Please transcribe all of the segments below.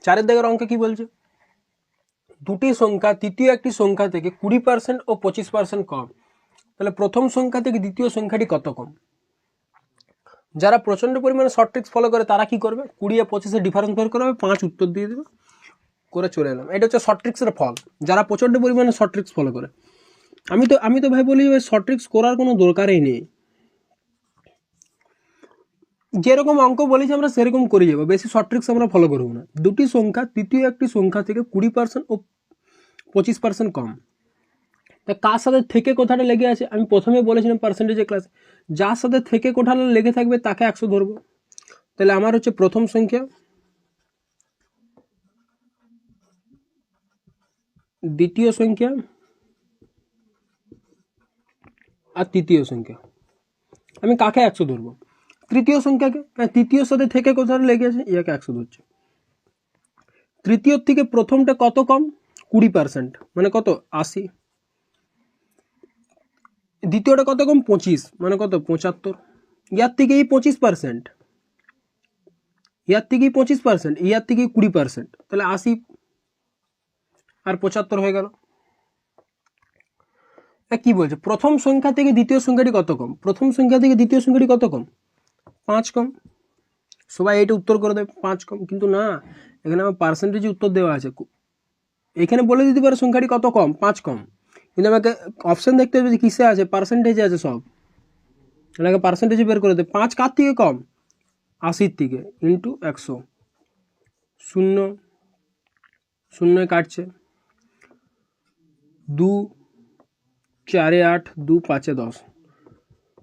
চারের দাগের অঙ্কে কি বলছে, দুটি সংখ্যা তৃতীয় একটি সংখ্যা থেকে 20% ও 25% কম, তাহলে প্রথম সংখ্যা থেকে দ্বিতীয় সংখ্যাটি কত কম। যারা প্রচন্ড পরিমাণে শর্ট ট্রিক্স ফলো করে তারা কি করবে, 20 আর 25-এর ডিফারেন্স বের করে 5 উত্তর দিয়ে দেবে, করে চলে এলাম। এটা হচ্ছে শর্ট ট্রিক্সের ফল, যারা প্রচন্ড পরিমাণে শর্ট ট্রিক্স ফলো করে। আমি তো ভাই বলি শর্ট ট্রিক্স করার কোনো দরকারই নেই, যেরকম অঙ্ক বলেছি আমরা সেরকম করে যাবো, বেশি শর্ট ট্রিক্স আমরা ফলো করবো না। দুটি সংখ্যা তৃতীয় একটি সংখ্যা থেকে 20% ও 25% কম, তা কার সাথে থেকে কথাটা লেগে আছে, আমি প্রথমে বলেছিলাম পার্সেন্টেজের ক্লাস, যার সাথে থেকে কথাটা লেগে থাকবে তাকে 100 ধরবো। তাহলে আমার হচ্ছে প্রথম সংখ্যা, দ্বিতীয় সংখ্যা আর তৃতীয় সংখ্যা, আমি কাকে 100 ধরবো, তৃতীয় সংখ্যাকে, তৃতীয়র সাথে থেকে কথাটা লেগে আছে, ইয়াকে 100 ধরছে। তৃতীয়র থেকে প্রথমটা কত কম, 20%, মানে কত 80। দ্বিতীয়টা কত কম, 25, মানে কত 75। ইয়ার থেকেই 25%, ইয়ার থেকেই 25%, ইয়ার থেকেই 20%, তাহলে 80 আর 75 হয়ে গেল। কি বলছে, প্রথম সংখ্যা থেকে দ্বিতীয় সংখ্যাটি কত কম, প্রথম সংখ্যা থেকে দ্বিতীয় সংখ্যাটি কত কম, 5 কম। সবাই এটা উত্তর করে দেবে 5 কম, কিন্তু না, এখানে আমার পার্সেন্টেজে উত্তর দেওয়া আছে, এখানে বলে দিতে পারে সংখ্যাটি কত কম, 5 কম, কিন্তু আমাকে অপশন দেখতে হবে যে কিসে আছে, পার্সেন্টেজে আছে সব, এটাকে পার্সেন্টেজে বের করে দেবে। 5 কার থেকে কম, 80 থেকে, ইন্টু 100, 0 0 কাটছে, 2 4 8, 2 5 10,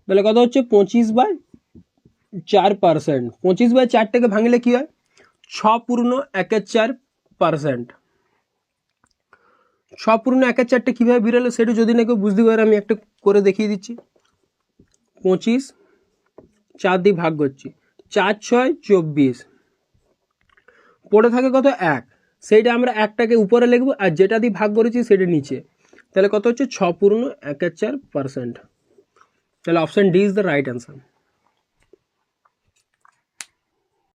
তাহলে কত হচ্ছে 25/4%। 25/4টাকে ভাঙলে কি হয়, 6.14%। 6.14টা কীভাবে বেরোলো সেটা যদি না কেউ বুঝতে পারে, আমি একটা করে দেখিয়ে দিচ্ছি। 25 4 দিয়ে ভাগ করছি, 4 6 24, পড়ে থাকে কত 1, সেইটা আমরা একটাকে উপরে লিখবো আর যেটা দিয়ে ভাগ করেছি সেটা নিচে, তাহলে কত হচ্ছে 6.14%। তাহলে option D is the right answer.